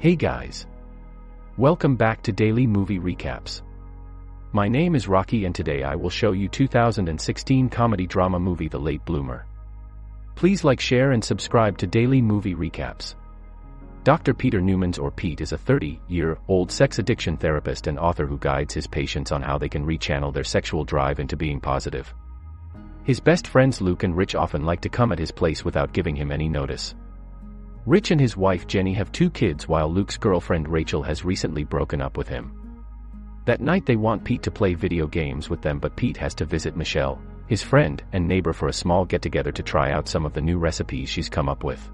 Hey guys! Welcome back to Daily Movie Recaps. My name is Rocky and today I will show you 2016 comedy drama movie The Late Bloomer. Please like, share and subscribe to Daily Movie Recaps. Dr. Peter Newmans, or Pete, is a 30-year-old sex addiction therapist and author who guides his patients on how they can rechannel their sexual drive into being positive. His best friends Luke and Rich often like to come at his place without giving him any notice. Rich and his wife Jenny have 2 kids while Luke's girlfriend Rachel has recently broken up with him. That night they want Pete to play video games with them, but Pete has to visit Michelle, his friend and neighbor, for a small get-together to try out some of the new recipes she's come up with.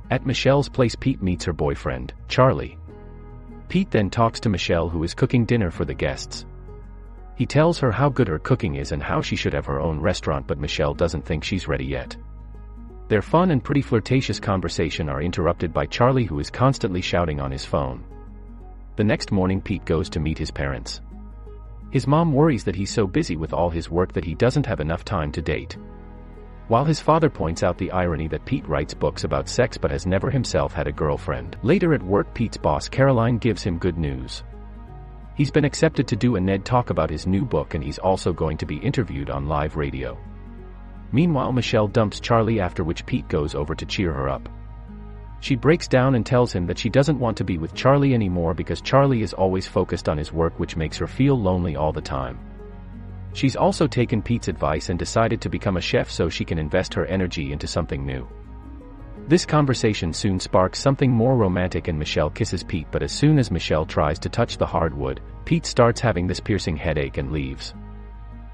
At Michelle's place Pete meets her boyfriend, Charlie. Pete then talks to Michelle, who is cooking dinner for the guests. He tells her how good her cooking is and how she should have her own restaurant, but Michelle doesn't think she's ready yet. Their fun and pretty flirtatious conversation are interrupted by Charlie, who is constantly shouting on his phone. The next morning Pete goes to meet his parents. His mom worries that he's so busy with all his work that he doesn't have enough time to date. While his father points out the irony that Pete writes books about sex but has never himself had a girlfriend. Later at work, Pete's boss Caroline gives him good news. He's been accepted to do a NED Talk about his new book, and he's also going to be interviewed on live radio. Meanwhile, Michelle dumps Charlie, after which Pete goes over to cheer her up. She breaks down and tells him that she doesn't want to be with Charlie anymore because Charlie is always focused on his work, which makes her feel lonely all the time. She's also taken Pete's advice and decided to become a chef so she can invest her energy into something new. This conversation soon sparks something more romantic and Michelle kisses Pete, but as soon as Michelle tries to touch the hardwood, Pete starts having this piercing headache and leaves.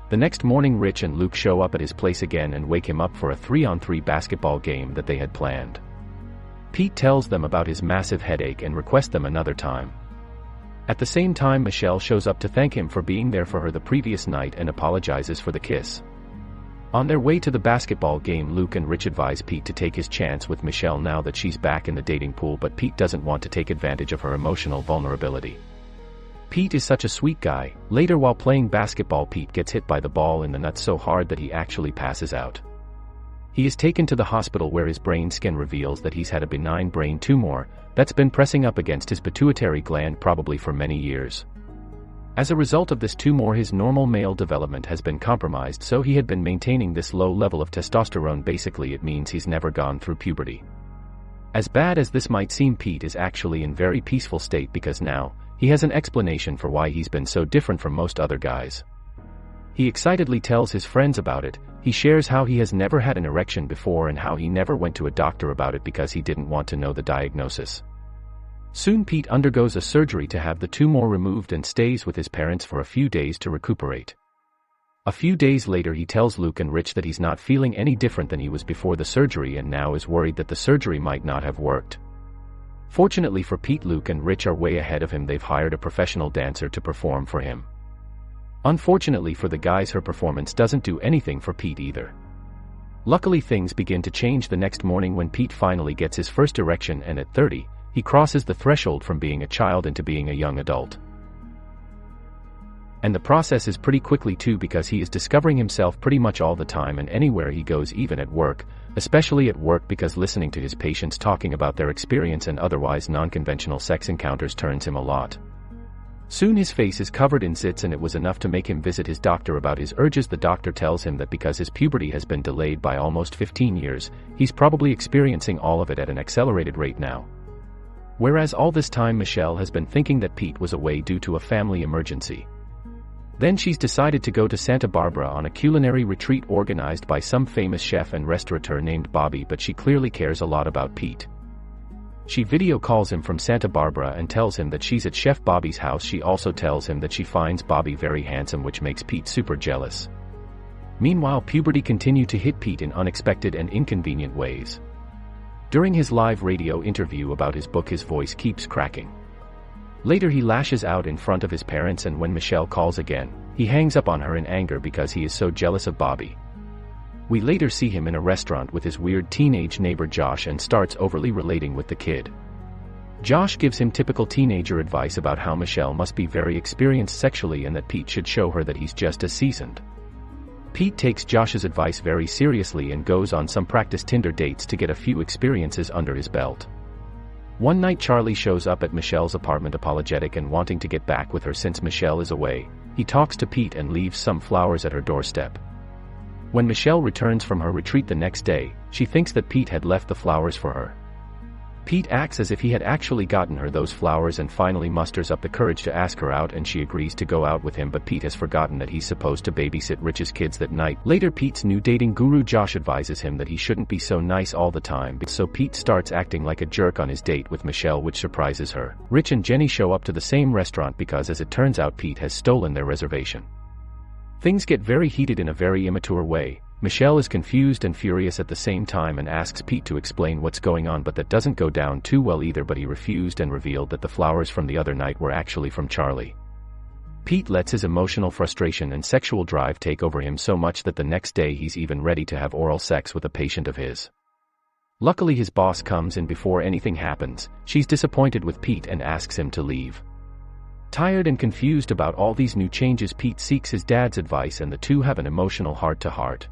The next morning Rich and Luke show up at his place again and wake him up for a 3-on-3 basketball game that they had planned. Pete tells them about his massive headache and requests them another time. At the same time, Michelle shows up to thank him for being there for her the previous night and apologizes for the kiss. On their way to the basketball game, Luke and Rich advise Pete to take his chance with Michelle now that she's back in the dating pool, but Pete doesn't want to take advantage of her emotional vulnerability. Pete is such a sweet guy. Later, while playing basketball, Pete gets hit by the ball in the nuts so hard that he actually passes out. He is taken to the hospital where his brain scan reveals that he's had a benign brain tumor that's been pressing up against his pituitary gland probably for many years. As a result of this tumor, his normal male development has been compromised, so he had been maintaining this low level of testosterone. Basically, it means he's never gone through puberty. As bad as this might seem, Pete is actually in very peaceful state because now he has an explanation for why he's been so different from most other guys. He excitedly tells his friends about it. He shares how he has never had an erection before and how he never went to a doctor about it because he didn't want to know the diagnosis. Soon Pete undergoes a surgery to have the tumor removed and stays with his parents for a few days to recuperate. A few days later he tells Luke and Rich that he's not feeling any different than he was before the surgery and now is worried that the surgery might not have worked. Fortunately for Pete, Luke and Rich are way ahead of him. They've hired a professional dancer to perform for him. Unfortunately for the guys, her performance doesn't do anything for Pete either. Luckily, things begin to change the next morning when Pete finally gets his first erection, and at 30, he crosses the threshold from being a child into being a young adult. And the process is pretty quickly too, because he is discovering himself pretty much all the time and anywhere he goes, even at work, especially at work, because listening to his patients talking about their experience and otherwise non-conventional sex encounters turns him a lot. Soon his face is covered in zits and it was enough to make him visit his doctor about his urges. The doctor tells him that because his puberty has been delayed by almost 15 years, he's probably experiencing all of it at an accelerated rate now. Whereas all this time Michelle has been thinking that Pete was away due to a family emergency. Then she's decided to go to Santa Barbara on a culinary retreat organized by some famous chef and restaurateur named Bobby, but she clearly cares a lot about Pete. She video calls him from Santa Barbara and tells him that she's at Chef Bobby's house. She also tells him that she finds Bobby very handsome, which makes Pete super jealous. Meanwhile, puberty continued to hit Pete in unexpected and inconvenient ways. During his live radio interview about his book, his voice keeps cracking. Later he lashes out in front of his parents, and when Michelle calls again, he hangs up on her in anger because he is so jealous of Bobby. We later see him in a restaurant with his weird teenage neighbor Josh and starts overly relating with the kid. Josh gives him typical teenager advice about how Michelle must be very experienced sexually and that Pete should show her that he's just as seasoned. Pete takes Josh's advice very seriously and goes on some practice Tinder dates to get a few experiences under his belt. One night Charlie shows up at Michelle's apartment apologetic and wanting to get back with her since Michelle is away. He talks to Pete and leaves some flowers at her doorstep. When Michelle returns from her retreat the next day, she thinks that Pete had left the flowers for her. Pete acts as if he had actually gotten her those flowers and finally musters up the courage to ask her out, and she agrees to go out with him, but Pete has forgotten that he's supposed to babysit Rich's kids that night. Later, Pete's new dating guru Josh advises him that he shouldn't be so nice all the time, so Pete starts acting like a jerk on his date with Michelle, which surprises her. Rich and Jenny show up to the same restaurant because, as it turns out, Pete has stolen their reservation. Things get very heated in a very immature way. Michelle is confused and furious at the same time and asks Pete to explain what's going on, but that doesn't go down too well either, but he refused and revealed that the flowers from the other night were actually from Charlie. Pete lets his emotional frustration and sexual drive take over him so much that the next day he's even ready to have oral sex with a patient of his. Luckily his boss comes in before anything happens. She's disappointed with Pete and asks him to leave. Tired and confused about all these new changes, Pete seeks his dad's advice and the two have an emotional heart-to-heart.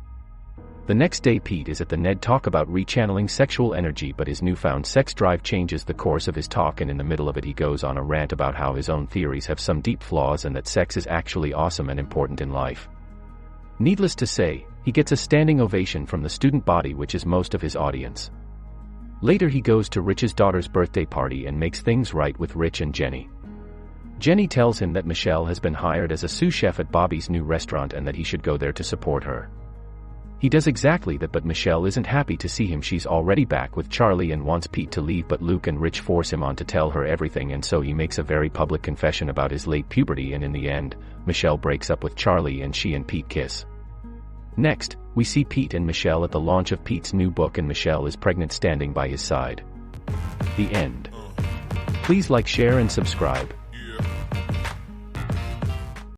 The next day Pete is at the Ned talk about rechanneling sexual energy, but his newfound sex drive changes the course of his talk, and in the middle of it he goes on a rant about how his own theories have some deep flaws and that sex is actually awesome and important in life. Needless to say, he gets a standing ovation from the student body, which is most of his audience. Later he goes to Rich's daughter's birthday party and makes things right with Rich and Jenny. Jenny tells him that Michelle has been hired as a sous chef at Bobby's new restaurant and that he should go there to support her. He does exactly that, but Michelle isn't happy to see him. She's already back with Charlie and wants Pete to leave, but Luke and Rich force him on to tell her everything, and so he makes a very public confession about his late puberty, and in the end, Michelle breaks up with Charlie and she and Pete kiss. Next, we see Pete and Michelle at the launch of Pete's new book, and Michelle is pregnant standing by his side. The end. Please like, share and subscribe.